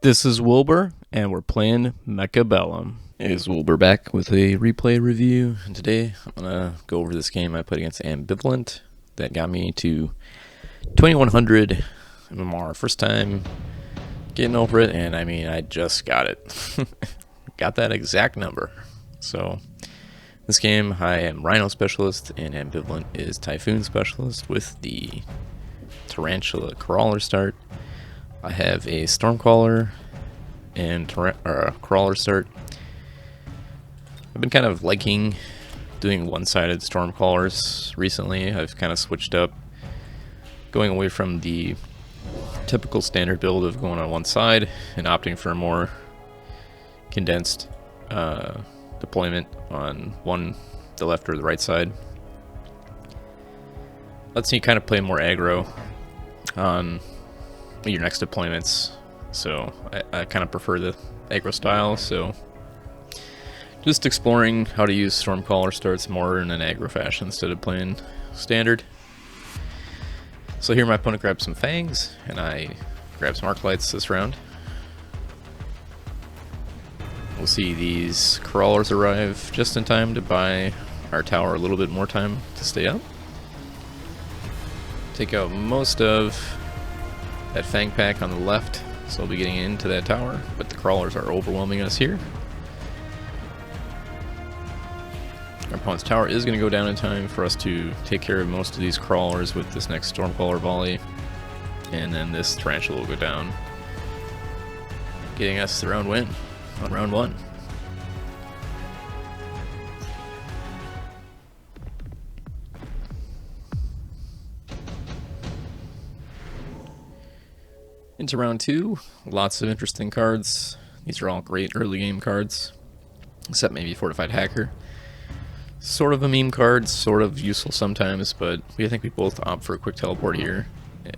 This is Wilbur, and we're playing Mechabellum. Is Wilbur back with a replay review, and today I'm gonna go over this game I played against Ambivalent that got me to 2100 MMR. First time getting over it, and I mean, I just got it. Got that exact number. So, this game, I am Rhino Specialist, and Ambivalent is Typhoon Specialist with the Tarantula Crawler start. I have a Stormcaller and Crawler start. I've been kind of liking doing one-sided Stormcallers recently. I've kind of switched up, going away from the typical standard build of going on one side and opting for a more condensed deployment on the left or the right side. Lets you kind of play more aggro on your next deployments, so I kind of prefer the aggro style. So just exploring how to use Stormcaller starts more in an aggro fashion instead of playing standard. So here my opponent grabbed some Fangs, and I grabbed some Arclights this round. We'll see these Crawlers arrive just in time to buy our tower a little bit more time to stay up. Take out most of that Fang pack on the left, so we'll be getting into that tower, but the Crawlers are overwhelming us here. Our opponent's tower is going to go down in time for us to take care of most of these Crawlers with this next Stormcaller volley, and then this Tarantula will go down, getting us the round win on round one. Into round two, lots of interesting cards. These are all great early game cards, except maybe Fortified Hacker. Sort of a meme card, sort of useful sometimes, but I think we both opt for a quick teleport here.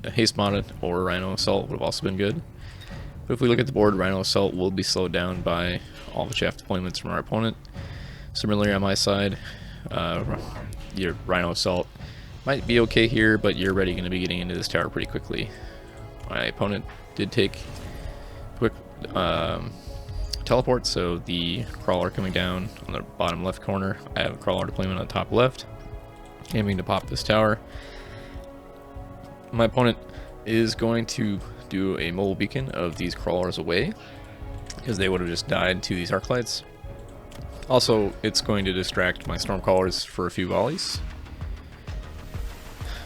A Haste Modded or Rhino Assault would have also been good. But if we look at the board, Rhino Assault will be slowed down by all the chaff deployments from our opponent. Similarly on my side, your Rhino Assault might be okay here, but you're already going to be getting into this tower pretty quickly. My opponent did take quick teleport, so the Crawler coming down on the bottom left corner. I have a Crawler deployment on the top left, aiming to pop this tower. My opponent is going to do a mobile beacon of these Crawlers away, because they would have just died to these Arclights. Also, it's going to distract my Stormcallers for a few volleys.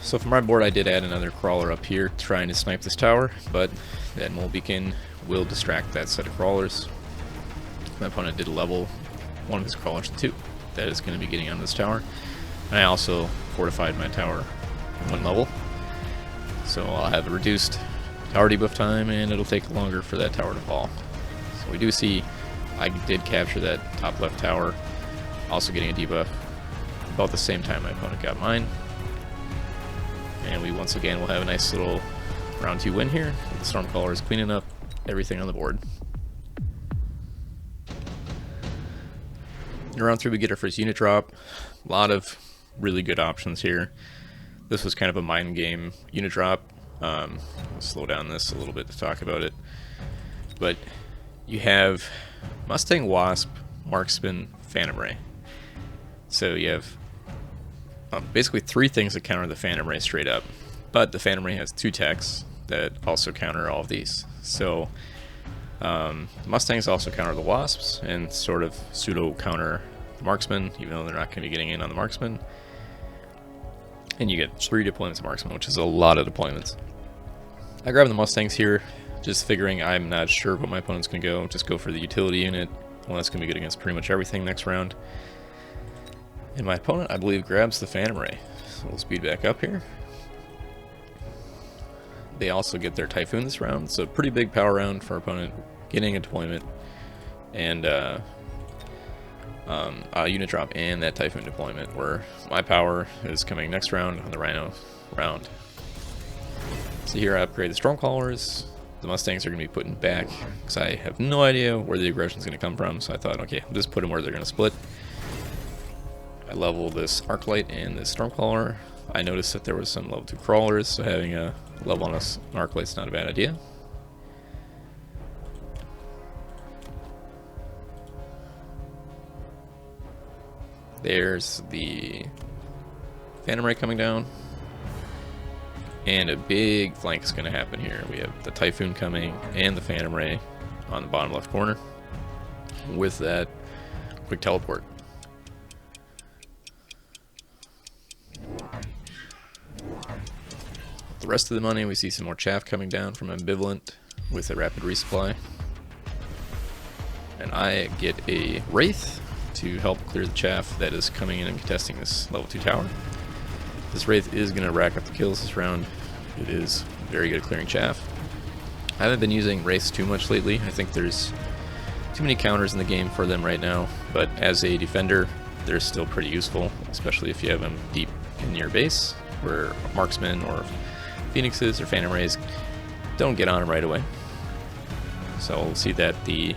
So for my board, I did add another Crawler up here trying to snipe this tower, but that mole beacon will distract that set of Crawlers. My opponent did level one of his Crawlers to 2. That is going to be getting on this tower. And I also fortified my tower 1 level. So I'll have a reduced tower debuff time, and it'll take longer for that tower to fall. So we do see I did capture that top left tower, also getting a debuff about the same time my opponent got mine. And we once again will have a nice little round 2 win here, with the Stormcallers cleaning up everything on the board. In round 3 we get our first unit drop. A lot of really good options here. This was kind of a mind game unit drop. I'll slow down this a little bit to talk about it. But you have Mustang Wasp, Marksman, Phantom Ray. So you have basically 3 things that counter the Phantom Ray straight up, but the Phantom Ray has 2 techs that also counter all of these. So the Mustangs also counter the Wasps and sort of pseudo counter the Marksman, even though they're not going to be getting in on the Marksman. And you get 3 deployments of Marksman, which is a lot of deployments. I grabbed the Mustangs here, just figuring I'm not sure what my opponent's going to go. Just go for the utility unit, one that's going to be good against pretty much everything next round. And my opponent, I believe, grabs the Phantom Ray. So we'll speed back up here. They also get their Typhoon this round, so pretty big power round for our opponent, getting a deployment, and a unit drop and that Typhoon deployment, where my power is coming next round on the Rhino round. So here I upgrade the Stormcallers. The Mustangs are going to be put in back, because I have no idea where the aggression is going to come from, so I thought, okay, I'll just put them where they're going to split. I level this Arclight and this Stormcaller. I noticed that there was some level 2 Crawlers, so having a level on an Arclight's not a bad idea. There's the Phantom Ray coming down. And a big flank is going to happen here. We have the Typhoon coming and the Phantom Ray on the bottom left corner with that quick teleport. The rest of the money, we see some more chaff coming down from Ambivalent with a rapid resupply. And I get a Wraith to help clear the chaff that is coming in and contesting this level 2 tower. This Wraith is going to rack up the kills this round. It is very good at clearing chaff. I haven't been using Wraiths too much lately. I think there's too many counters in the game for them right now, but as a defender, they're still pretty useful, especially if you have them deep in your base, where marksmen or phoenixes or phantom rays don't get on them right away. So we'll see that the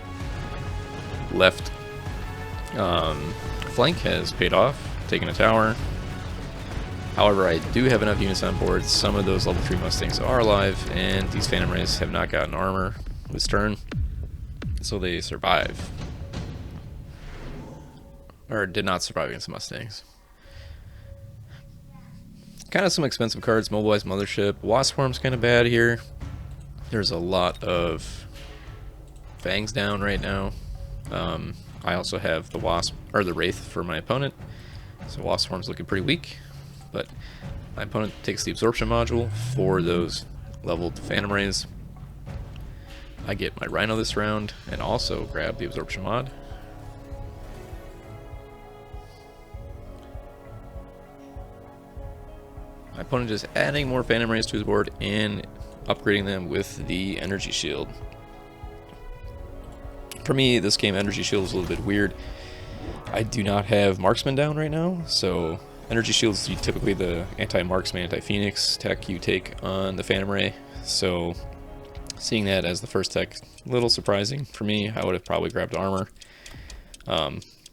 left flank has paid off, taking a tower. However, I do have enough units on board. Some of those level 3 Mustangs are alive, and these Phantom Rays have not gotten armor this turn, so they survive. Or did not survive against the Mustangs. Kind of some expensive cards. Mobilized Mothership. Wasp Swarm's kind of bad here. There's a lot of Fangs down right now. I also have the Wasp, or the Wraith for my opponent, so Wasp Swarm's looking pretty weak. But my opponent takes the absorption module for those leveled Phantom Rays. I get my Rhino this round and also grab the absorption mod. My opponent is adding more Phantom Rays to his board and upgrading them with the energy shield. For me, this game energy shield is a little bit weird. I do not have marksman down right now, so energy shield is typically the anti-marksman, anti-phoenix tech you take on the Phantom Ray. So seeing that as the first tech, a little surprising for me. I would have probably grabbed armor.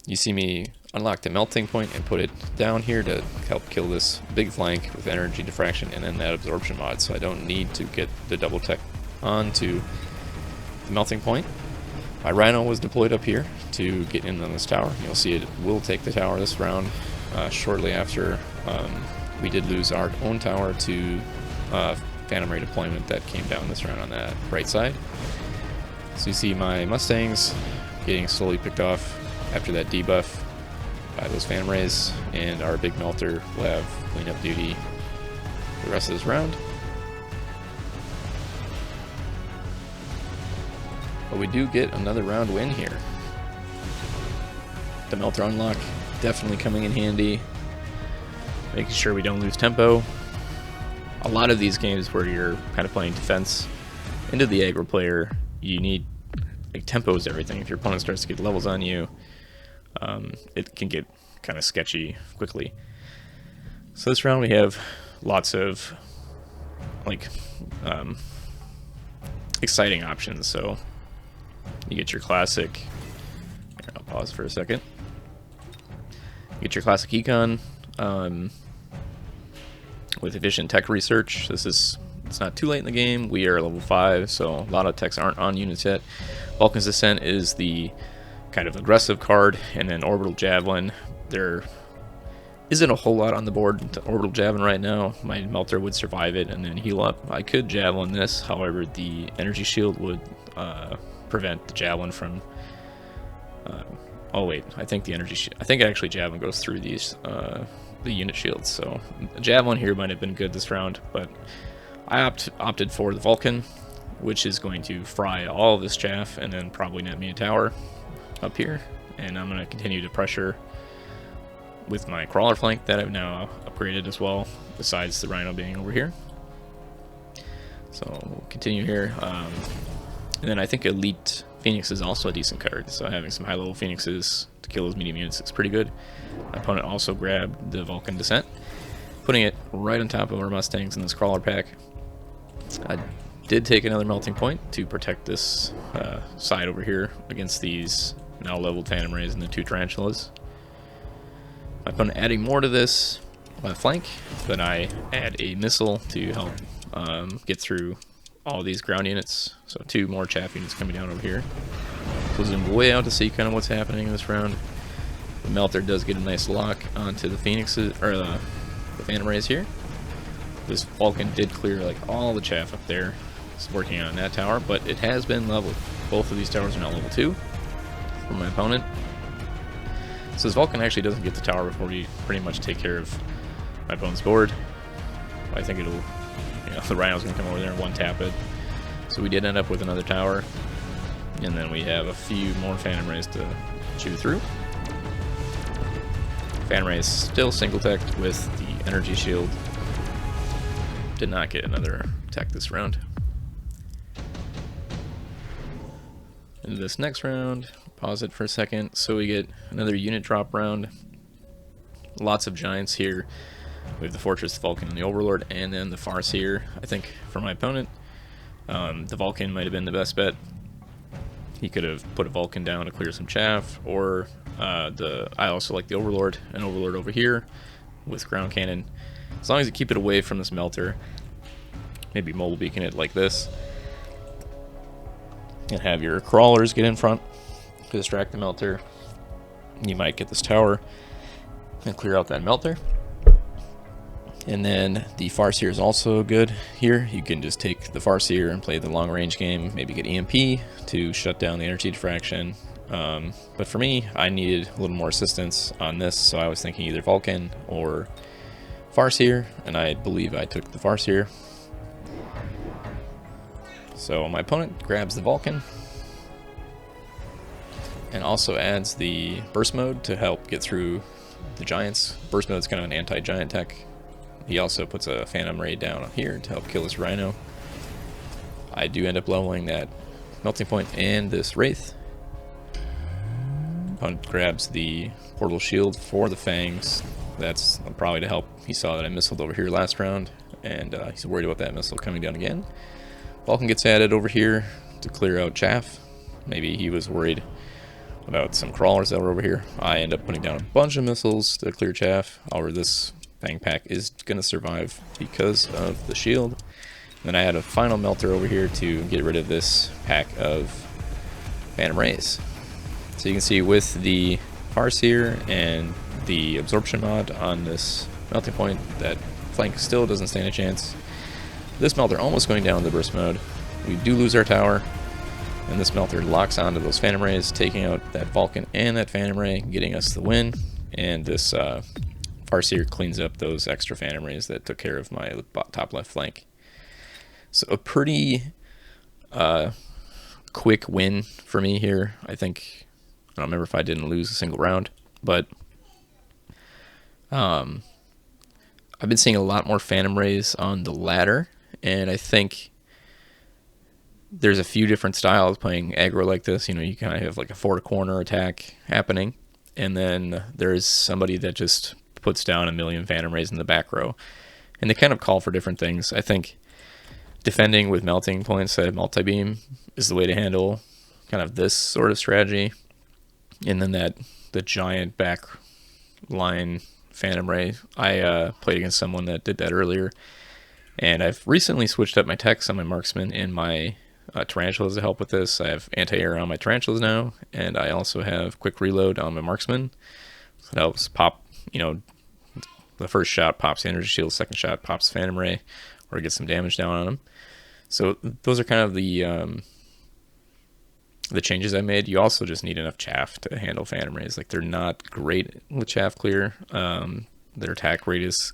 You see me unlock the melting point and put it down here to help kill this big flank with energy diffraction and then that absorption mod, so I don't need to get the double tech onto the melting point. My Rhino was deployed up here to get in on this tower. You'll see it will take the tower this round. Shortly after we did lose our own tower to Phantom Ray deployment that came down this round on that right side. So you see my Mustangs getting slowly picked off after that debuff by those Phantom Rays, and our big melter will have cleanup duty the rest of this round. But we do get another round win here. The melter unlock definitely coming in handy, making sure we don't lose tempo. A lot of these games where you're kind of playing defense into the aggro player, you need, like, tempo is everything. If your opponent starts to get levels on you, it can get kind of sketchy quickly. So this round we have lots of exciting options. So you get your classic, here, I'll pause for a second. You get your classic econ with efficient tech research. It's not too late in the game. We are level 5, so a lot of techs aren't on units yet. Vulcan's Descent is the kind of aggressive card, and then Orbital Javelin. There isn't a whole lot on the board to Orbital Javelin right now. My Melter would survive it and then heal up. I could Javelin this, however the energy shield would prevent the Javelin from oh wait, I think actually Javelin goes through these the unit shields, so Javelin here might have been good this round, but I opted for the Vulcan, which is going to fry all of this chaff and then probably net me a tower up here, and I'm going to continue to pressure with my crawler flank that I've now upgraded as well, besides the Rhino being over here. So we'll continue here, and then I think Elite Phoenix is also a decent card, so having some high level Phoenixes to kill those medium units is pretty good. My opponent also grabbed the Vulcan Descent, putting it right on top of our Mustangs in this crawler pack. I did take another melting point to protect this side over here against these now leveled Phantom Rays and the 2 tarantulas. My opponent adding more to this flank, but I add a missile to help get through all these ground units. So 2 more chaff units coming down over here. So zoom way out to see kind of what's happening in this round. The melter does get a nice lock onto the phoenixes, or the phantom rays here. This Vulcan did clear like all the chaff up there. It's working on that tower, but it has been leveled. Both of these towers are now level 2 from my opponent. So this Vulcan actually doesn't get the tower before we pretty much take care of my opponent's board. I think it'll, the Rhino's gonna come over there and one tap it. So we did end up with another tower, and then we have a few more Phantom Rays to chew through. Phantom Rays still single teched with the energy shield. Did not get another attack this round. In this next round, pause it for a second, so we get another unit drop round. Lots of giants here. We have the Fortress, the Vulcan, and the Overlord, and then the Farseer. I think for my opponent, the Vulcan might have been the best bet. He could have put a Vulcan down to clear some chaff, or I also like the Overlord, an Overlord over here with ground cannon. As long as you keep it away from this melter, maybe mobile beacon it like this, and have your crawlers get in front to distract the melter. You might get this tower and clear out that melter. And then the Farseer is also good here. You can just take the Farseer and play the long range game, maybe get EMP to shut down the energy diffraction. But for me, I needed a little more assistance on this, so I was thinking either Vulcan or Farseer, and I believe I took the Farseer. So my opponent grabs the Vulcan and also adds the burst mode to help get through the giants. Burst mode is kind of an anti-giant tech. He also puts a Phantom Ray down here to help kill this Rhino. I do end up leveling that melting point and this Wraith. Opponent grabs the portal shield for the fangs. That's probably to help. He saw that I missiled over here last round, and he's worried about that missile coming down again. Vulcan gets added over here to clear out chaff. Maybe he was worried about some crawlers that were over here. I end up putting down a bunch of missiles to clear chaff. However, this Fang pack is going to survive because of the shield. And then I had a final melter over here to get rid of this pack of Phantom Rays. So you can see with the Farseer and the absorption mod on this melting point, that flank still doesn't stand a chance. This melter almost going down in the burst mode. We do lose our tower, and this melter locks onto those Phantom Rays, taking out that Vulcan and that Phantom Ray, getting us the win. And this Farseer cleans up those extra Phantom Rays that took care of my top left flank. So a pretty quick win for me here. I think, I don't remember if I didn't lose a single round, but I've been seeing a lot more Phantom Rays on the ladder, and I think there's a few different styles playing aggro like this. You kind of have like a 4-corner attack happening, and then there's somebody that just puts down a million Phantom Rays in the back row, and they kind of call for different things. I think defending with melting points at Multibeam is the way to handle kind of this sort of strategy, and then the giant back line Phantom Ray. I played against someone that did that earlier, and I've recently switched up my techs on my marksman and my tarantulas to help with this. I have anti-air on my tarantulas now, and I also have quick reload on my marksman. So it helps pop, the first shot pops the energy shield, second shot pops Phantom Ray, or get some damage down on them. So those are kind of the changes I made. You also just need enough chaff to handle Phantom Rays. Like, they're not great with chaff clear. Their attack rate is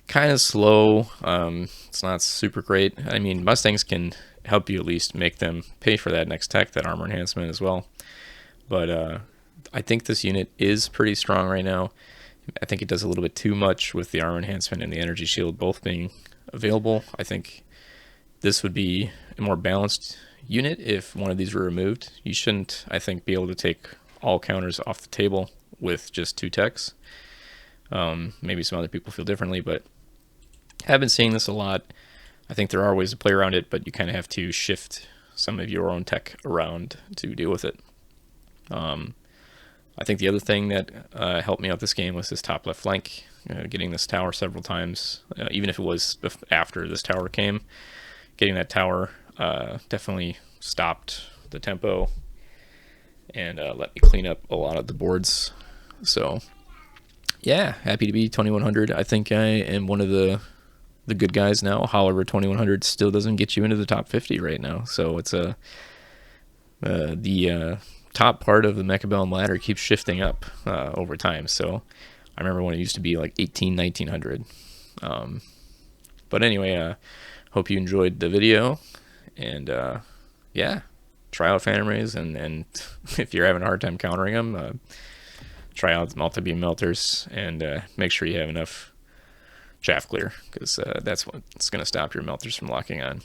kind of slow. It's not super great. I mean, Mustangs can help you at least make them pay for that next tech, that armor enhancement as well. But I think this unit is pretty strong right now. I think it does a little bit too much with the armor enhancement and the energy shield both being available. I think this would be a more balanced unit if one of these were removed. You shouldn't, I think, be able to take all counters off the table with just 2 techs. Maybe some other people feel differently, but I've been seeing this a lot. I think there are ways to play around it, but you kind of have to shift some of your own tech around to deal with it. I think the other thing that helped me out this game was this top left flank, getting this tower several times, even if it was after this tower came. Getting that tower definitely stopped the tempo and let me clean up a lot of the boards So yeah, happy to be 2100. I think I am one of the good guys now. However, 2100 still doesn't get you into the top 50 right now. So it's the top part of the Mechabellum ladder keeps shifting up over time. So I remember when it used to be like 1900. But anyway, hope you enjoyed the video, and yeah, try out Phantom Rays, and if you're having a hard time countering them, try out Multibeam melters, and make sure you have enough chaff clear, because that's what's going to stop your melters from locking on.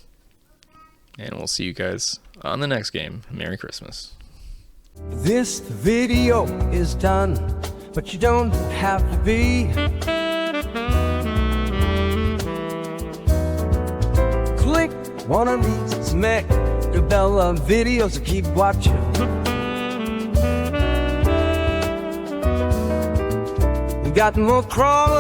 And we'll see you guys on the next game. Merry Christmas. This video is done, but you don't have to be. Click one of these Mechabellum videos and keep watching. We got more crawling.